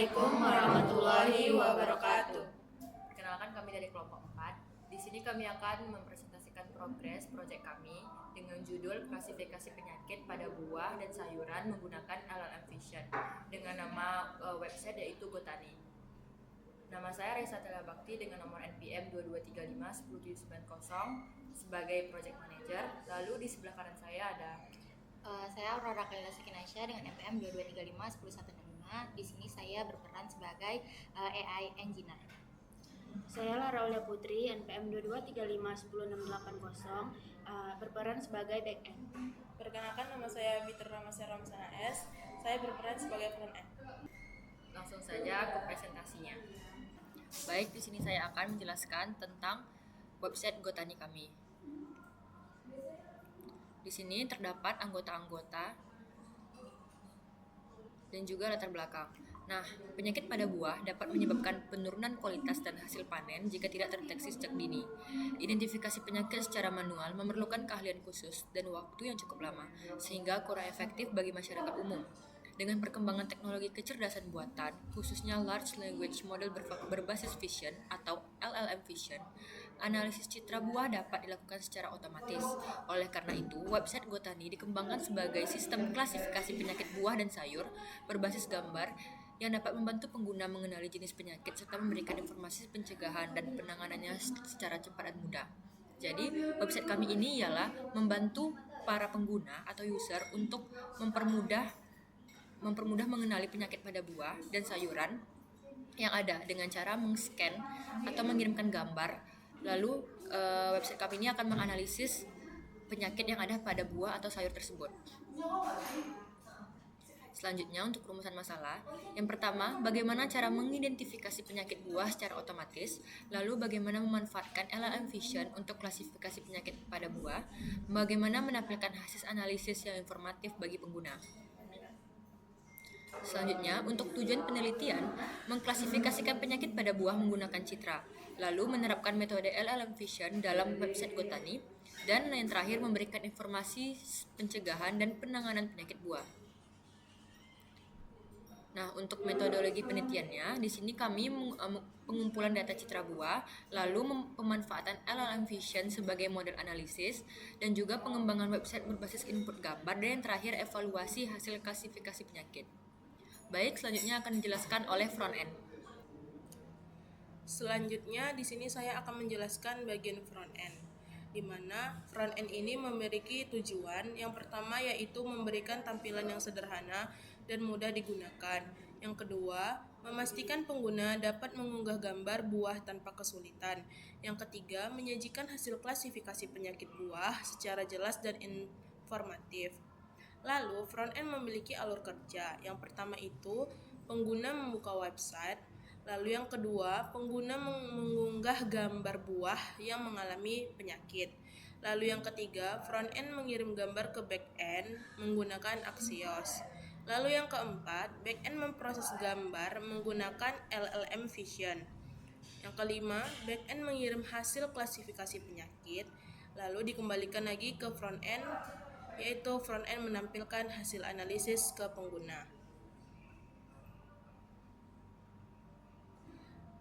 Assalamualaikum warahmatullahi wabarakatuh. Perkenalkan, kami dari kelompok 4. Di sini kami akan mempresentasikan progres proyek kami dengan judul klasifikasi penyakit pada buah dan sayuran menggunakan LLM Vision dengan nama website yaitu Gotani. Nama saya Reza Tela Bakti dengan nomor NPM 2235 10790 sebagai project manager. Lalu di sebelah kanan saya ada Saya Aurora Kaila Sakinaisyah dengan NPM 2235 10165. Di sini saya berperan sebagai AI engineer. Saya Lara Aulia Putri, NPM 2235 10680, berperan sebagai back-end. Perkenalkan, nama saya Fitri Ramasya Ramsana S. Saya berperan sebagai front end. Langsung saja ke presentasinya. Baik, di sini saya akan menjelaskan tentang website Gotani kami. Di sini terdapat anggota-anggota dan juga latar belakang. Nah, penyakit pada buah dapat menyebabkan penurunan kualitas dan hasil panen jika tidak terdeteksi sejak dini. Identifikasi penyakit secara manual memerlukan keahlian khusus dan waktu yang cukup lama, sehingga kurang efektif bagi masyarakat umum. Dengan perkembangan teknologi kecerdasan buatan, khususnya Large Language Model berbasis Vision atau LLM Vision, analisis citra buah dapat dilakukan secara otomatis. Oleh karena itu, website Gotani dikembangkan sebagai sistem klasifikasi penyakit buah dan sayur berbasis gambar yang dapat membantu pengguna mengenali jenis penyakit serta memberikan informasi pencegahan dan penanganannya secara cepat dan mudah. Jadi, website kami ini ialah membantu para pengguna atau user untuk mempermudah mengenali penyakit pada buah dan sayuran yang ada dengan cara meng-scan atau mengirimkan gambar. Lalu website kami ini akan menganalisis penyakit yang ada pada buah atau sayur tersebut. Selanjutnya, untuk rumusan masalah, yang pertama, bagaimana cara mengidentifikasi penyakit buah secara otomatis, lalu bagaimana memanfaatkan LLM Vision untuk klasifikasi penyakit pada buah, bagaimana menampilkan hasil analisis yang informatif bagi pengguna. Selanjutnya, untuk tujuan penelitian, mengklasifikasikan penyakit pada buah menggunakan citra, lalu menerapkan metode LLM Vision dalam website Gotani, dan yang terakhir memberikan informasi pencegahan dan penanganan penyakit buah. Nah, untuk metodologi penelitiannya, di sini kami pengumpulan data citra buah, lalu pemanfaatan LLM Vision sebagai model analisis, dan juga pengembangan website berbasis input gambar, dan yang terakhir evaluasi hasil klasifikasi penyakit. Baik, selanjutnya akan dijelaskan oleh front end. Selanjutnya, di sini saya akan menjelaskan bagian front end, di mana front end ini memiliki tujuan. Yang pertama yaitu memberikan tampilan yang sederhana dan mudah digunakan. Yang kedua, memastikan pengguna dapat mengunggah gambar buah tanpa kesulitan. Yang ketiga, menyajikan hasil klasifikasi penyakit buah secara jelas dan informatif. Lalu, front-end memiliki alur kerja. Yang pertama itu, pengguna membuka website. Lalu yang kedua, pengguna mengunggah gambar buah yang mengalami penyakit. Lalu yang ketiga, front-end mengirim gambar ke back-end menggunakan Axios. Lalu yang keempat, back-end memproses gambar menggunakan LLM Vision. Yang kelima, back-end mengirim hasil klasifikasi penyakit, lalu dikembalikan lagi ke front-end, yaitu front-end menampilkan hasil analisis ke pengguna.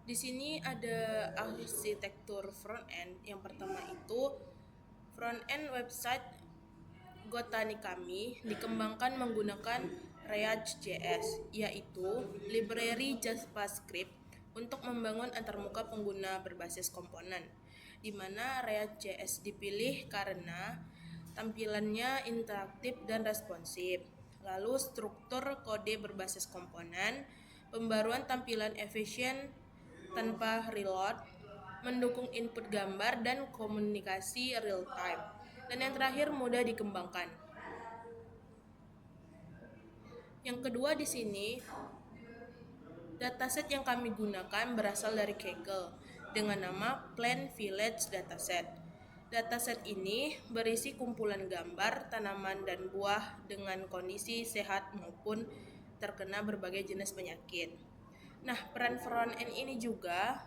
Di sini ada arsitektur front-end. Yang pertama itu, front-end website Gotani kami dikembangkan menggunakan React.js, yaitu library JavaScript untuk membangun antarmuka pengguna berbasis komponen, di mana React.js dipilih karena tampilannya interaktif dan responsif. Lalu struktur kode berbasis komponen, pembaruan tampilan efisien tanpa reload, mendukung input gambar dan komunikasi real time. Dan yang terakhir, mudah dikembangkan. Yang kedua di sini, dataset yang kami gunakan berasal dari Kaggle dengan nama Plant Village Dataset. Dataset ini berisi kumpulan gambar, tanaman, dan buah dengan kondisi sehat maupun terkena berbagai jenis penyakit. Nah, peran front-end ini juga,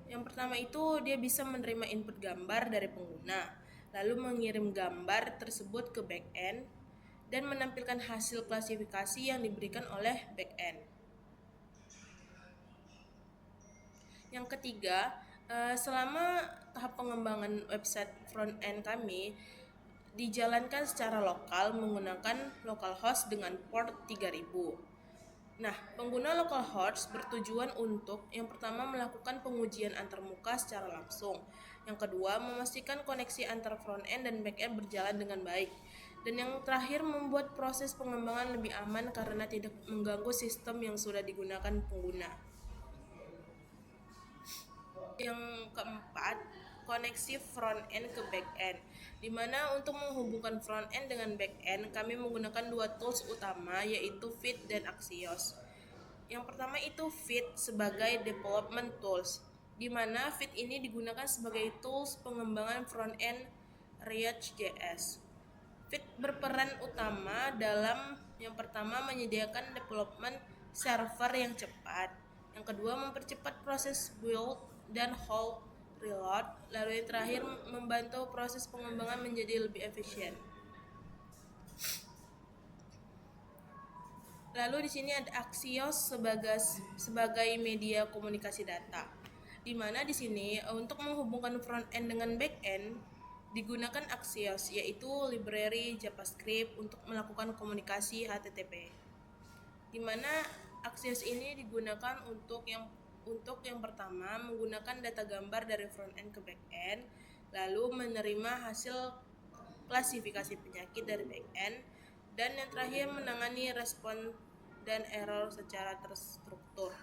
yang pertama itu dia bisa menerima input gambar dari pengguna, lalu mengirim gambar tersebut ke back-end, dan menampilkan hasil klasifikasi yang diberikan oleh back-end. Yang ketiga, selama tahap pengembangan website front end kami dijalankan secara lokal menggunakan localhost dengan port 3000. Nah, pengguna localhost bertujuan untuk yang pertama melakukan pengujian antarmuka secara langsung. Yang kedua, memastikan koneksi antar front end dan back end berjalan dengan baik. Dan yang terakhir, membuat proses pengembangan lebih aman karena tidak mengganggu sistem yang sudah digunakan pengguna. Yang keempat, koneksi front end ke back end, di mana untuk menghubungkan front end dengan back end kami menggunakan dua tools utama, yaitu Vite dan Axios. Yang pertama itu Vite sebagai development tools, di mana Vite ini digunakan sebagai tools pengembangan front end React.js. Vite berperan utama dalam yang pertama menyediakan development server yang cepat, yang kedua mempercepat proses build dan hold reload, lalu yang terakhir membantu proses pengembangan menjadi lebih efisien. Lalu di sini ada Axios sebagai media komunikasi data, di mana di sini untuk menghubungkan front end dengan back end digunakan Axios, yaitu library JavaScript untuk melakukan komunikasi HTTP. Di mana Axios ini digunakan untuk yang pertama menggunakan data gambar dari front end ke back end, lalu menerima hasil klasifikasi penyakit dari back end, dan yang terakhir menangani respon dan error secara terstruktur.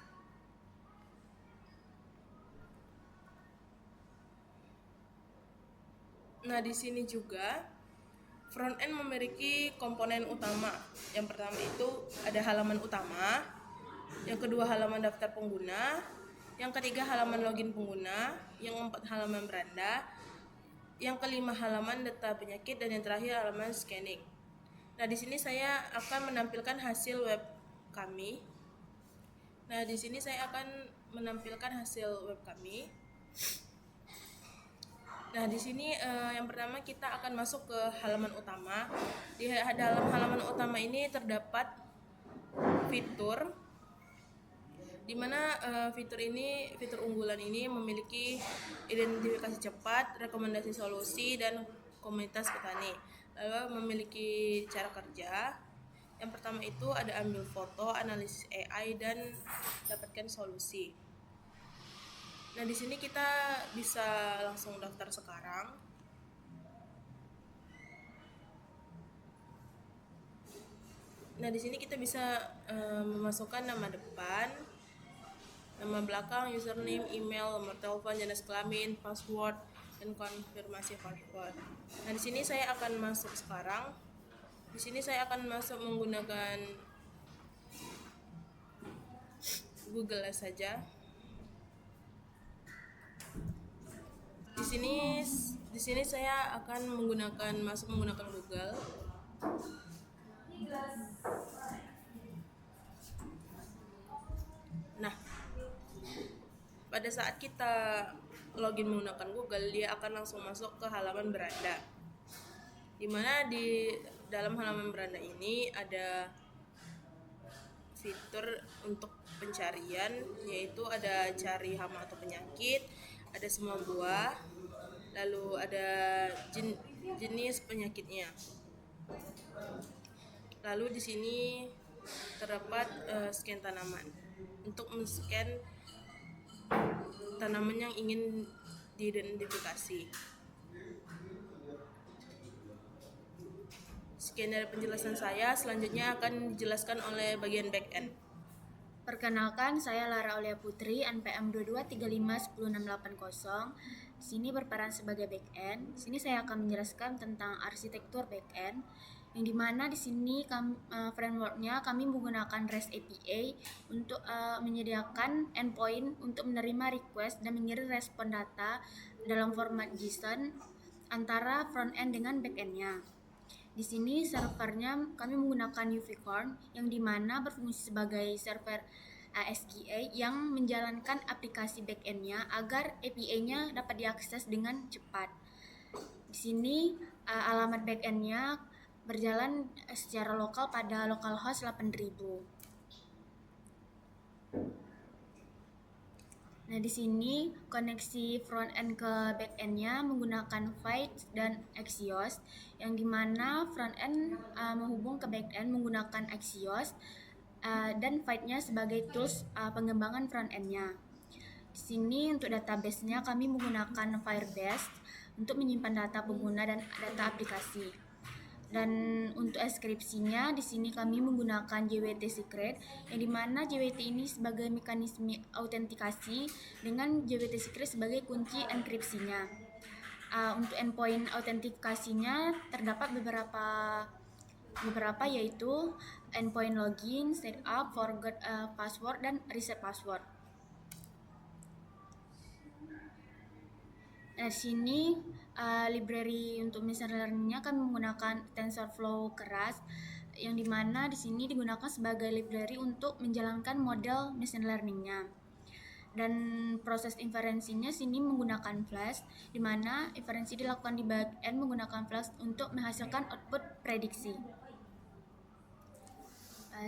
Nah, di sini juga front end memiliki komponen utama. Yang pertama itu ada halaman utama, yang kedua halaman daftar pengguna, yang ketiga halaman login pengguna, yang keempat halaman beranda, yang kelima halaman data penyakit, dan yang terakhir halaman scanning. Nah, di sini saya akan menampilkan hasil web kami. Nah, di sini yang pertama kita akan masuk ke halaman utama. Di dalam halaman utama ini terdapat fitur, di mana fitur unggulan ini memiliki identifikasi cepat, rekomendasi solusi, dan komunitas petani. Lalu memiliki cara kerja. Yang pertama itu ada ambil foto, analisis AI, dan dapatkan solusi. Nah, di sini kita bisa langsung daftar sekarang. Nah, di sini kita bisa memasukkan nama depan, nama belakang, username, email, nomor telepon, jenis kelamin, password, dan konfirmasi password. Nah, di sini saya akan masuk sekarang. Di sini saya akan masuk menggunakan Google saja. Di sini saya akan menggunakan Google. Nah, pada saat kita login menggunakan Google, dia akan langsung masuk ke halaman beranda. Di mana di dalam halaman beranda ini ada fitur untuk pencarian, yaitu ada cari hama atau penyakit, ada semua buah, lalu ada jenis penyakitnya. Lalu di sini terdapat scan tanaman untuk men-scan tanaman yang ingin diidentifikasi. Sekian dari penjelasan saya, selanjutnya akan dijelaskan oleh bagian back end. Perkenalkan, saya Lara Aulia Putri, NPM 2235 10680. Di sini berperan sebagai back end. Di sini saya akan menjelaskan tentang arsitektur back end, yang dimana di sini frameworknya kami menggunakan REST API untuk menyediakan endpoint untuk menerima request dan mengirim respon data dalam format JSON antara front end dengan back endnya. Di sini servernya kami menggunakan Uvicorn, yang dimana berfungsi sebagai server SGA yang menjalankan aplikasi backend-nya agar API-nya dapat diakses dengan cepat. Di sini alamat backend-nya berjalan secara lokal pada localhost 8000. Nah, di sini koneksi front end ke back end-nya menggunakan Vite dan Axios, yang dimana front end menghubung ke back end menggunakan Axios dan Vite-nya sebagai tools pengembangan front end-nya. Di sini untuk database-nya kami menggunakan Firebase untuk menyimpan data pengguna dan data aplikasi. Dan untuk deskripsinya di sini kami menggunakan JWT Secret, yang dimana JWT ini sebagai mekanisme autentikasi dengan JWT Secret sebagai kunci enkripsinya. Untuk endpoint autentikasinya terdapat beberapa yaitu endpoint login, setup, forgot password, dan reset password. Di sini library untuk machine learning-nya kami menggunakan TensorFlow keras, yang dimana di sini digunakan sebagai library untuk menjalankan model machine learning-nya. Dan proses inferensinya sini menggunakan Flash, di mana inferensi dilakukan di backend menggunakan Flash untuk menghasilkan output prediksi.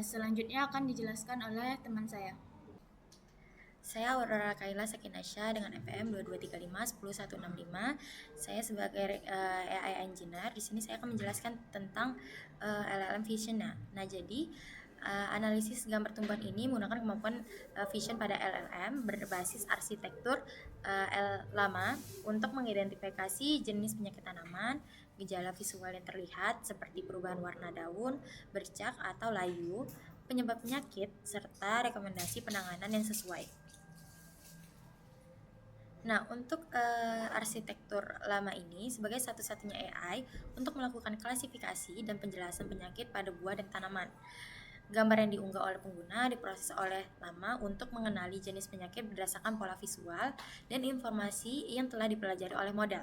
Selanjutnya akan dijelaskan oleh teman saya. Saya Aurora Kaila Sakinasya dengan NPM 2235 10165. Saya sebagai AI engineer. Di sini saya akan menjelaskan tentang LLM Vision. Nah, jadi analisis gambar tumbuhan ini menggunakan kemampuan vision pada LLM berbasis arsitektur lama untuk mengidentifikasi jenis penyakit tanaman, gejala visual yang terlihat seperti perubahan warna daun, bercak atau layu, penyebab penyakit, serta rekomendasi penanganan yang sesuai. Nah, untuk arsitektur lama ini sebagai satu-satunya AI untuk melakukan klasifikasi dan penjelasan penyakit pada buah dan tanaman. Gambar yang diunggah oleh pengguna diproses oleh lama untuk mengenali jenis penyakit berdasarkan pola visual dan informasi yang telah dipelajari oleh model.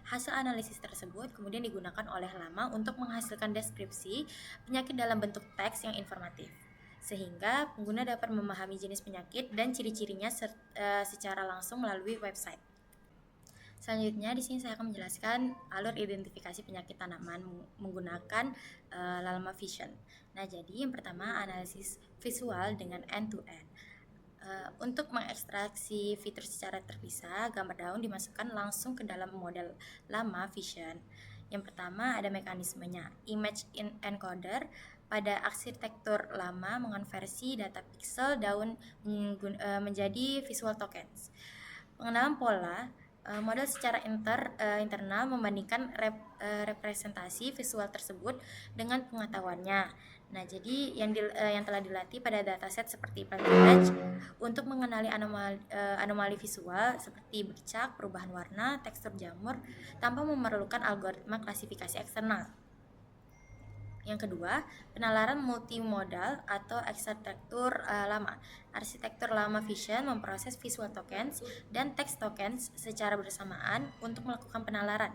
Hasil analisis tersebut kemudian digunakan oleh lama untuk menghasilkan deskripsi penyakit dalam bentuk teks yang informatif, sehingga pengguna dapat memahami jenis penyakit dan ciri-cirinya secara langsung melalui website. Selanjutnya di sini saya akan menjelaskan alur identifikasi penyakit tanaman menggunakan Llama Vision. Nah, jadi yang pertama analisis visual dengan end-to-end. Untuk mengekstraksi fitur secara terpisah, gambar daun dimasukkan langsung ke dalam model Llama Vision. Yang pertama ada mekanismenya, image encoder. Pada arsitektur lama mengonversi data pixel daun menjadi visual tokens. Pengenalan pola, model secara internal membandingkan representasi visual tersebut dengan pengetahuannya. Nah, jadi yang telah dilatih pada dataset seperti Plantage untuk mengenali anomali visual seperti bercak, perubahan warna, tekstur jamur tanpa memerlukan algoritma klasifikasi eksternal. Yang kedua, penalaran multimodal atau arsitektur lama. Arsitektur lama Vision memproses visual tokens dan text tokens secara bersamaan untuk melakukan penalaran.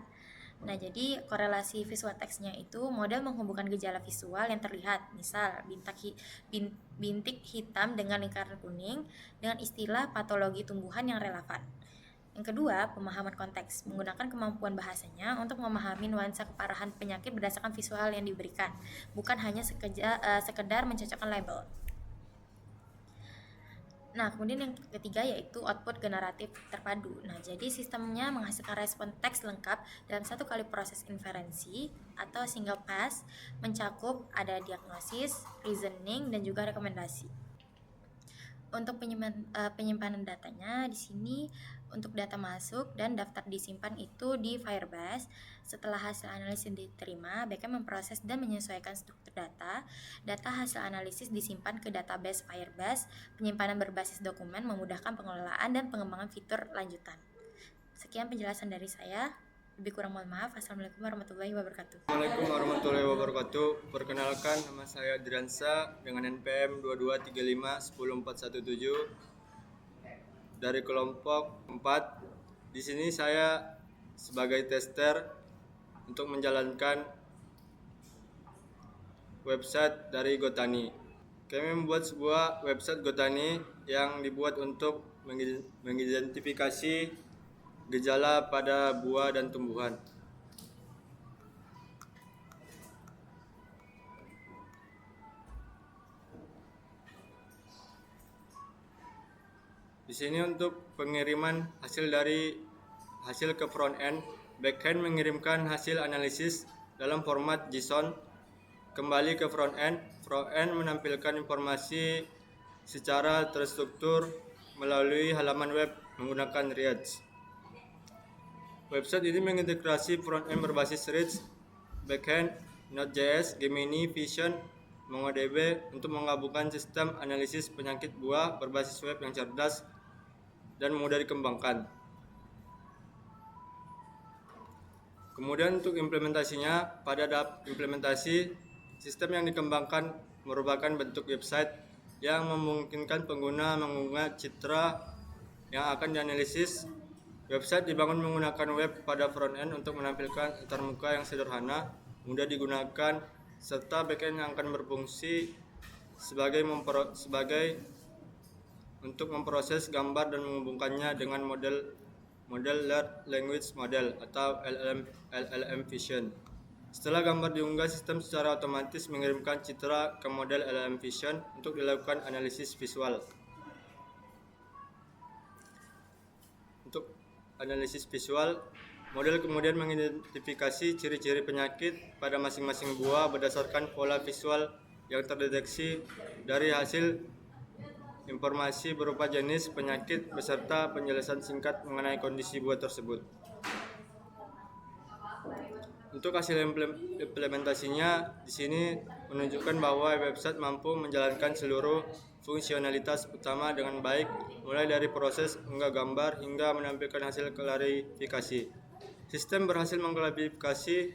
Nah, jadi korelasi visual teksnya itu model menghubungkan gejala visual yang terlihat, misal bintik hitam dengan lingkaran kuning dengan istilah patologi tumbuhan yang relevan. Yang kedua, pemahaman konteks, menggunakan kemampuan bahasanya untuk memahami nuansa keparahan penyakit berdasarkan visual yang diberikan, bukan hanya sekedar mencocokkan label. Nah, kemudian yang ketiga yaitu output generatif terpadu. Nah, jadi sistemnya menghasilkan respon teks lengkap dalam satu kali proses inferensi atau single pass, mencakup ada diagnosis, reasoning, dan juga rekomendasi. Untuk penyimpanan datanya di sini untuk data masuk dan daftar disimpan itu di Firebase. Setelah hasil analisis diterima, backend memproses dan menyesuaikan struktur data. Data hasil analisis disimpan ke database Firebase. Penyimpanan berbasis dokumen memudahkan pengelolaan dan pengembangan fitur lanjutan. Sekian penjelasan dari saya. Lebih kurang mohon maaf. Assalamualaikum warahmatullahi wabarakatuh. Assalamualaikum warahmatullahi wabarakatuh. Perkenalkan, nama saya Dransa dengan NPM 2235 10417 dari kelompok 4. Di sini saya sebagai tester untuk menjalankan website dari Gotani. Kami membuat sebuah website Gotani yang dibuat untuk mengidentifikasi gejala pada buah dan tumbuhan. Di Di sini untuk pengiriman hasil ke front end, backend mengirimkan hasil analisis dalam format JSON kembali ke front end. Front end menampilkan informasi secara terstruktur melalui halaman web menggunakan React. Website ini mengintegrasi front end berbasis React, backend, Node.js, Gemini, Vision, MongoDB untuk menggabungkan sistem analisis penyakit buah berbasis web yang cerdas dan mudah dikembangkan. Kemudian untuk implementasinya, pada tahap implementasi, sistem yang dikembangkan merupakan bentuk website yang memungkinkan pengguna mengunggah citra yang akan dianalisis. Website dibangun menggunakan web pada front-end untuk menampilkan antarmuka yang sederhana, mudah digunakan, serta backend yang akan berfungsi sebagai untuk memproses gambar dan menghubungkannya dengan model Large Language Model atau LLM Vision. Setelah gambar diunggah, sistem secara otomatis mengirimkan citra ke model LLM Vision untuk dilakukan analisis visual. Untuk analisis visual, model kemudian mengidentifikasi ciri-ciri penyakit pada masing-masing buah berdasarkan pola visual yang terdeteksi dari hasil informasi berupa jenis penyakit beserta penjelasan singkat mengenai kondisi buah tersebut. Untuk hasil implementasinya, di sini menunjukkan bahwa website mampu menjalankan seluruh fungsionalitas utama dengan baik, mulai dari proses unggah gambar hingga menampilkan hasil klarifikasi. Sistem berhasil mengklarifikasi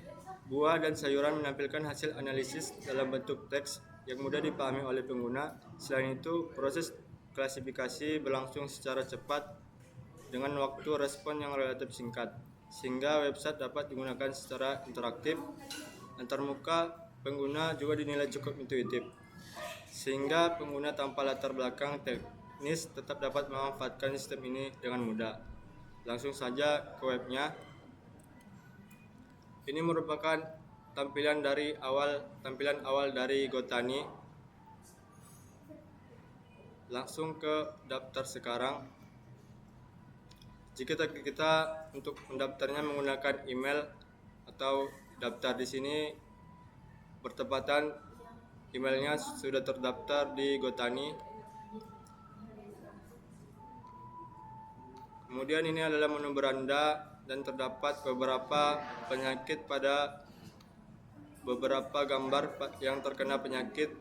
buah dan sayuran, menampilkan hasil analisis dalam bentuk teks yang mudah dipahami oleh pengguna. Selain itu, proses klasifikasi berlangsung secara cepat dengan waktu respon yang relatif singkat, sehingga website dapat digunakan secara interaktif. Antarmuka pengguna juga dinilai cukup intuitif, sehingga pengguna tanpa latar belakang teknis tetap dapat memanfaatkan sistem ini dengan mudah. Langsung saja ke webnya. Ini merupakan tampilan awal dari Gotani. Langsung ke daftar sekarang. Jika kita untuk mendaftarnya menggunakan email atau daftar di sini, bertepatan emailnya sudah terdaftar di Gotani. Kemudian ini adalah menu beranda dan terdapat beberapa penyakit pada beberapa gambar yang terkena penyakit.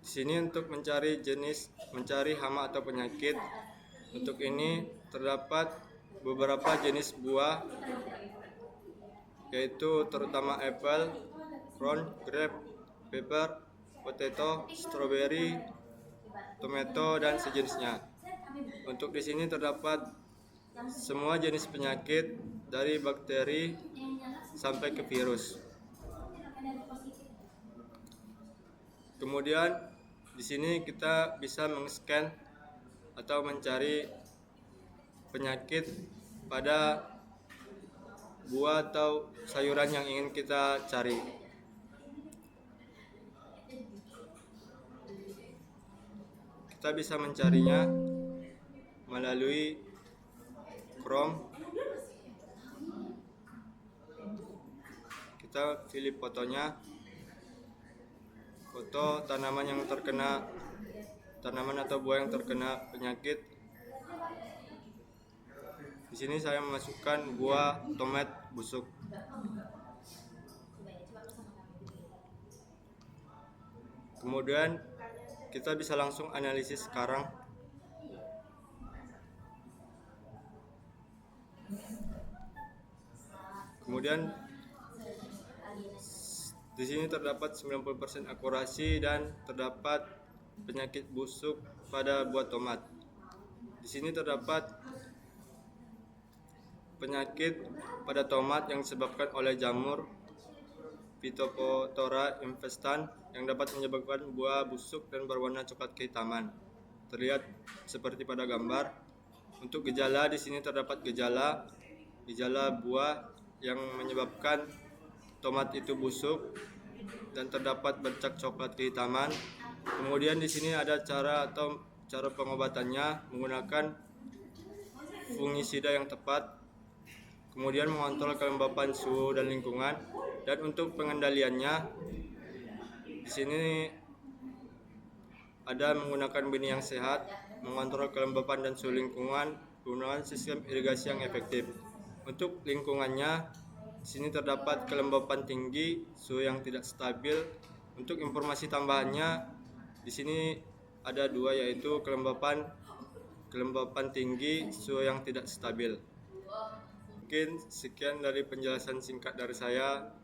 Di sini untuk mencari hama atau penyakit. Untuk ini terdapat beberapa jenis buah, yaitu terutama apple, plum, grape, pepper, potato, strawberry, tomato, dan sejenisnya. Untuk di sini terdapat semua jenis penyakit dari bakteri sampai ke virus. Kemudian di sini kita bisa meng-scan atau mencari penyakit pada buah atau sayuran yang ingin kita cari. Kita bisa mencarinya melalui Chrome. Kita pilih fotonya, foto tanaman atau buah yang terkena penyakit. Di sini saya memasukkan buah tomat busuk. Kemudian kita bisa langsung analisis sekarang. Kemudian di sini terdapat 90% akurasi dan terdapat penyakit busuk pada buah tomat. Di sini terdapat penyakit pada tomat yang disebabkan oleh jamur Phytophthora infestans yang dapat menyebabkan buah busuk dan berwarna coklat kehitaman. Terlihat seperti pada gambar. Untuk gejala, di sini terdapat gejala buah yang menyebabkan tomat itu busuk, dan terdapat bercak coklat kehitaman. Kemudian di sini ada cara pengobatannya menggunakan fungisida yang tepat. Kemudian mengontrol kelembapan suhu dan lingkungan. Dan untuk pengendaliannya di sini ada menggunakan benih yang sehat, mengontrol kelembapan dan suhu lingkungan, penggunaan sistem irigasi yang efektif. Untuk lingkungannya, di sini terdapat kelembapan tinggi, suhu yang tidak stabil. Untuk informasi tambahannya, di sini ada dua, yaitu kelembapan tinggi, suhu yang tidak stabil. Mungkin sekian dari penjelasan singkat dari saya.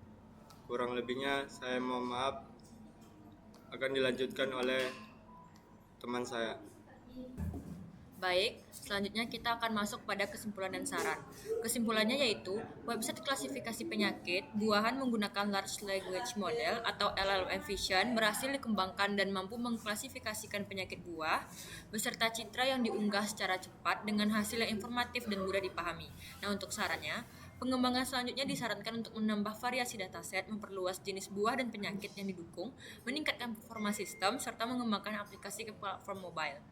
Kurang lebihnya saya mohon maaf. Akan dilanjutkan oleh teman saya. Baik, selanjutnya kita akan masuk pada kesimpulan dan saran. Kesimpulannya yaitu, website klasifikasi penyakit buahan menggunakan Large Language Model atau LLM Vision berhasil dikembangkan dan mampu mengklasifikasikan penyakit buah beserta citra yang diunggah secara cepat dengan hasil yang informatif dan mudah dipahami. Nah, untuk sarannya, pengembangan selanjutnya disarankan untuk menambah variasi dataset, memperluas jenis buah dan penyakit yang didukung, meningkatkan performa sistem, serta mengembangkan aplikasi ke platform mobile.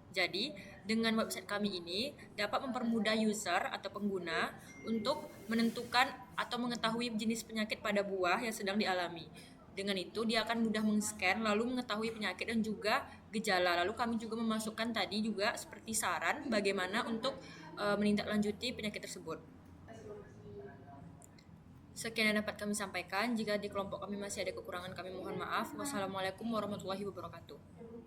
Jadi, dengan website kami ini dapat mempermudah user atau pengguna untuk menentukan atau mengetahui jenis penyakit pada buah yang sedang dialami. Dengan itu, dia akan mudah meng-scan lalu mengetahui penyakit dan juga gejala. Lalu kami juga memasukkan tadi juga seperti saran bagaimana untuk menindaklanjuti penyakit tersebut. Sekian yang dapat kami sampaikan. Jika di kelompok kami masih ada kekurangan, kami mohon maaf. Wassalamualaikum warahmatullahi wabarakatuh.